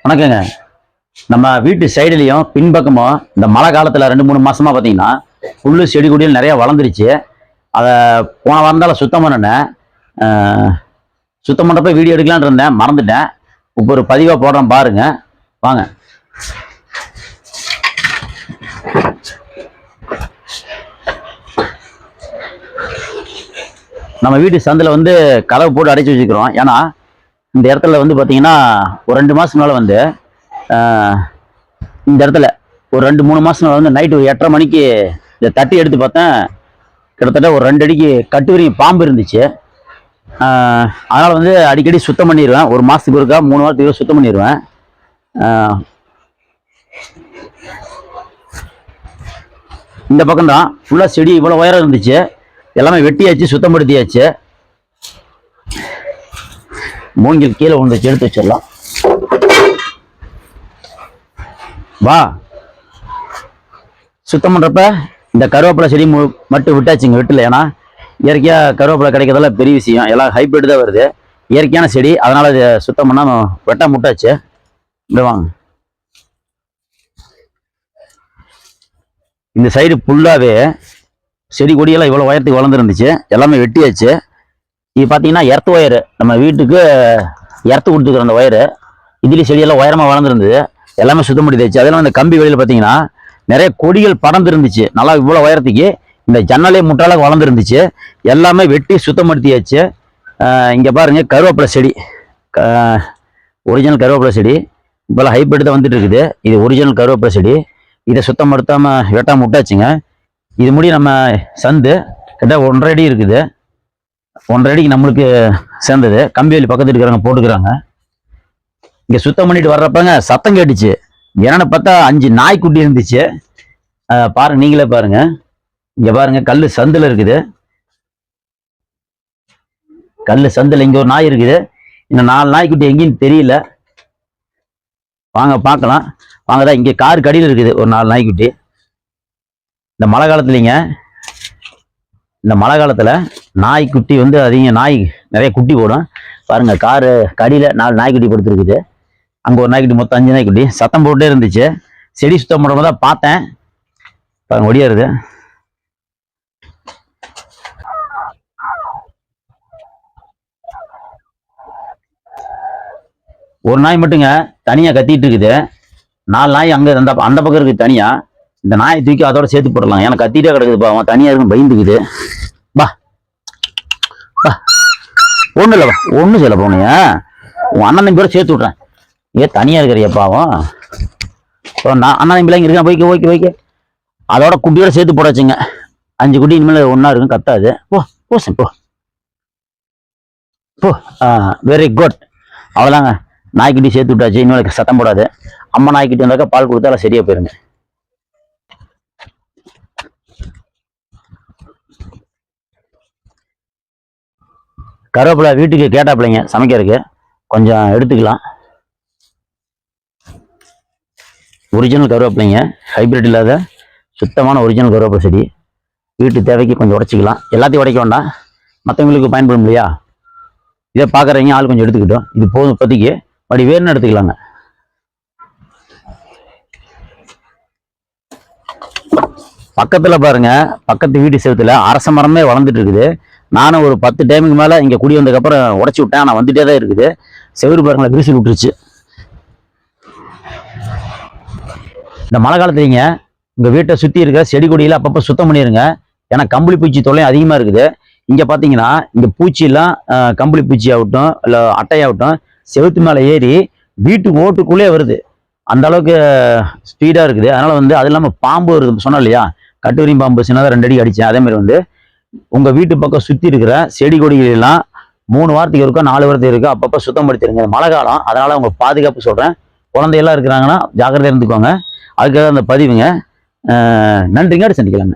வணக்கங்க. நம்ம வீட்டு சைடுலையும் பின்பக்கமும் இந்த மழை காலத்தில் 2-3 மாசமா பார்த்தீங்கன்னா புல்லு செடி கொடியில் நிறைய வளர்ந்துருச்சு. அதை போன வாரந்தால சுத்தம் பண்ணினேன். சுத்தம் பண்ணுறப்ப வீடியோ எடுக்கலான்னு இருந்தேன், மறந்துட்டேன். இப்போ ஒரு பதிவாக போடுறேன் பாருங்க, வாங்க. நம்ம வீட்டு சந்தில் வந்து கதவை போட்டு அடைச்சி வச்சுக்கிறோம். ஏன்னா இந்த இடத்துல வந்து பார்த்தீங்கன்னா ஒரு 2 மாதம் மேலே வந்து இந்த இடத்துல ஒரு 2-3 மாதம் மேலே வந்து நைட்டு ஒரு 8:30 மணிக்கு இதை தட்டி எடுத்து பார்த்தேன். கிட்டத்தட்ட ஒரு 2 அடிக்கு கட்டுவரியும் பாம்பு இருந்துச்சு. அதனால் வந்து அடிக்கடி சுத்தம் பண்ணிடுவேன். ஒரு மாதத்துக்கு இருக்கா 3 வாரத்துக்கு சுத்தம் பண்ணிடுவேன். இந்த பக்கம் தான் ஃபுல்லாக செடி இவ்வளோ உயரம் இருந்துச்சு, எல்லாமே வெட்டியாச்சு, சுத்தப்படுத்தியாச்சு. மூங்கில் கீழே விழுந்துச்சு, எடுத்து வச்சிடலாம். வா, சுத்தம் பண்ணுறப்ப இந்த கருவேப்பிலை செடி மட்டும் விட்டாச்சுங்க, வெட்டல. ஏன்னா இயற்கையாக கருவேப்பிலை கிடைக்கிறதால பெரிய விஷயம், எல்லாம் ஹைப்ரிட் தான் வருது, இயற்கையான செடி. அதனால் இதை சுத்தம் பண்ணால் வெட்ட முட்டாச்சு. இப்படி வாங்க. இந்த சைடு ஃபுல்லாகவே செடி கொடியெல்லாம் இவ்வளோ உயரத்துக்கு வளர்ந்துருந்துச்சு, எல்லாமே வெட்டியாச்சு. இது பார்த்தீங்கன்னா எர்த் ஒயரு, நம்ம வீட்டுக்கு எர்த்து கொடுத்துக்கிற அந்த ஒயரு. இதுலேயும் செடியெல்லாம் உயரமாக வளர்ந்துருந்தது, எல்லாமே சுத்தப்படுத்தியாச்சு. அதெல்லாம் இந்த கம்பி வெளியில் பார்த்தீங்கன்னா நிறைய கொடிகள் படர்ந்து இருந்துச்சு, நல்லா இவ்வளோ உயரத்துக்கு. இந்த ஜன்னலே முட்டாளாக வளர்ந்துருந்துச்சு, எல்லாமே வெட்டி சுத்தப்படுத்தியாச்சு. இங்கே பாருங்கள், கருவேப்பிலை செடி, ஒரிஜினல் கருவேப்பிலை செடி. இப்போல்லாம் ஹைப்ரிட் தான் வந்துட்டு இருக்குது. இது ஒரிஜினல் கருவேப்பிலை செடி. இதை சுத்தப்படுத்தாமல் வெட்டாமல் விட்டாச்சுங்க. இது முடி நம்ம சந்து கிட்ட 1.5 அடி இருக்குது. 1.5 அடிக்கு நம்மளுக்கு சேர்ந்தது. கம்பி வேலி பக்கத்து இருக்கிறவங்க போட்டுக்கிறாங்க. இங்கே சுத்தம் பண்ணிட்டு வர்றப்பங்க சத்தம் கேட்டுச்சு. என்னன்னு பார்த்தா 5 நாய்க்குட்டி இருந்துச்சு. பாருங்க, நீங்களே பாருங்க. இங்க பாருங்க, கல் சந்தில் இருக்குது. கல் சந்தில் இங்க ஒரு நாய் இருக்குது. இந்த 4 நாய்க்குட்டி எங்கேன்னு தெரியல. வாங்க பார்க்கலாம். வாங்கதான், இங்கே கார் கடியில் இருக்குது ஒரு 4 நாய்க்குட்டி. இந்த மழை காலத்துலங்க, இந்த மழை காலத்தில் நாய்க்குட்டி வந்து அதிகம், நாய் நிறைய குட்டி போடும். பாருங்க, காரு கடியில் 4 நாய்க்குட்டி படுத்துருக்குது. அங்கே ஒரு நாய்க்குட்டி, மொத்தம் 5 நாய்க்குட்டி. சத்தம் போட்டே இருந்துச்சு. செடி சுத்தம் பண்ணுறப்ப தான் பார்த்தேன். பாருங்க, ஒடியாருது. ஒரு நாய் மட்டுங்க தனியாக கத்திட்டு இருக்குது. 4 நாய் அங்கே அந்த பக்கம் இருக்குது தனியா. இந்த நாயை தூக்கி அதோட சேர்த்து போடலாம். ஏன்னா கத்திட்டே கிடக்குதுப்பா, அவன் தனியாக இருக்கும், பயந்துக்குது. பா பா, ஒன்றும் இல்லைப்பா, ஒன்றும் செய்யலை. போனிய உன் அண்ணன் தம்பி கூட சேர்த்து விட்றேன். ஏன் தனியாக இருக்கிறியப்பாவும்? நான் அண்ணன் தம்பிலாம் இருக்கேன், போய்க்க போய்க்க போய்க்க. அதோட குட்டியோட சேர்த்து போடாச்சுங்க. 5 குட்டி இனிமேல் ஒன்றா இருக்கும், கத்தாது. போ போ போ போ. Very good. அவ்வளோதாங்க, நாய்க்குட்டி சேர்த்து விட்டாச்சு. இனிமேல் சத்தம் போடாது. அம்மா நாய்க்குட்டி வந்தாக்கா பால் கொடுத்தா எல்லாம் சரியா போயிருங்க. கருவேப்பிலை வீட்டுக்கு கேட்டாப்பிள்ளைங்க சமைக்கிறதுக்கு கொஞ்சம் எடுத்துக்கலாம். ஒரிஜினல் கருவேப்பிள்ளைங்க, ஹைப்ரிட் இல்லாத சுத்தமான ஒரிஜினல் கருவேப்பிலை செடி. வீட்டு தேவைக்கு கொஞ்சம் உடைச்சிக்கலாம். எல்லாத்தையும் உடைக்க வேண்டாம், மற்றவங்களுக்கு பயன்படும் இல்லையா? இதை பார்க்குறவங்க ஆள் கொஞ்சம் எடுத்துக்கிட்டோம். இது போதும் இப்போதைக்கு. அப்படி வேணும்னு எடுத்துக்கலாங்க. பக்கத்தில் பாருங்க, பக்கத்து வீட்டு செவத்துல அரச மரமே வளர்ந்துட்டு இருக்குது. நானும் ஒரு 10 டைமுக்கு மேலே இங்கே குடி வந்ததுக்கப்புறம் உடச்சி விட்டேன். ஆனால் வந்துட்டே தான் இருக்குது. செவரு பாருங்களா, விரிசல் விட்டுருச்சு. இந்த மழை காலத்துலங்க உங்கள் வீட்டை சுற்றி இருக்க செடி கொடியில் அப்பப்போ சுத்தம் பண்ணிடுங்க. ஏன்னா கம்பளி பூச்சி தொல்லை அதிகமாக இருக்குது. இங்கே பார்த்தீங்கன்னா இங்கே பூச்சியெல்லாம் கம்பளி பூச்சி ஆகட்டும் இல்லை அட்டையாகட்டும் செவுத்து மேலே ஏறி வீட்டு ஓட்டுக்குள்ளே வருது. அந்த அளவுக்கு ஸ்பீடாக இருக்குது. அதனால் வந்து அது இல்லாமல் பாம்பு வருது சொன்னோம் இல்லையா, கட்டுவரியும் பாம்பு சின்னதாக 2 அடி அடித்தேன். அதேமாதிரி வந்து உங்கள் வீட்டு பக்கம் சுற்றி இருக்கிற செடி கொடிகளெல்லாம் 3 வாரத்துக்கு இருக்கோ 4 வாரத்துக்கு இருக்கோ அப்பப்போ சுத்தம் படுத்திடுங்க. மழை காலம், அதனால் உங்கள் பாதுகாப்பு சொல்கிறேன். குழந்தையெல்லாம் இருக்கிறாங்கன்னா ஜாக்கிரதையாக இருந்துக்கோங்க. அதுக்காக அந்த பதிவுங்க. நன்றிங்க, சந்திக்கலாங்க.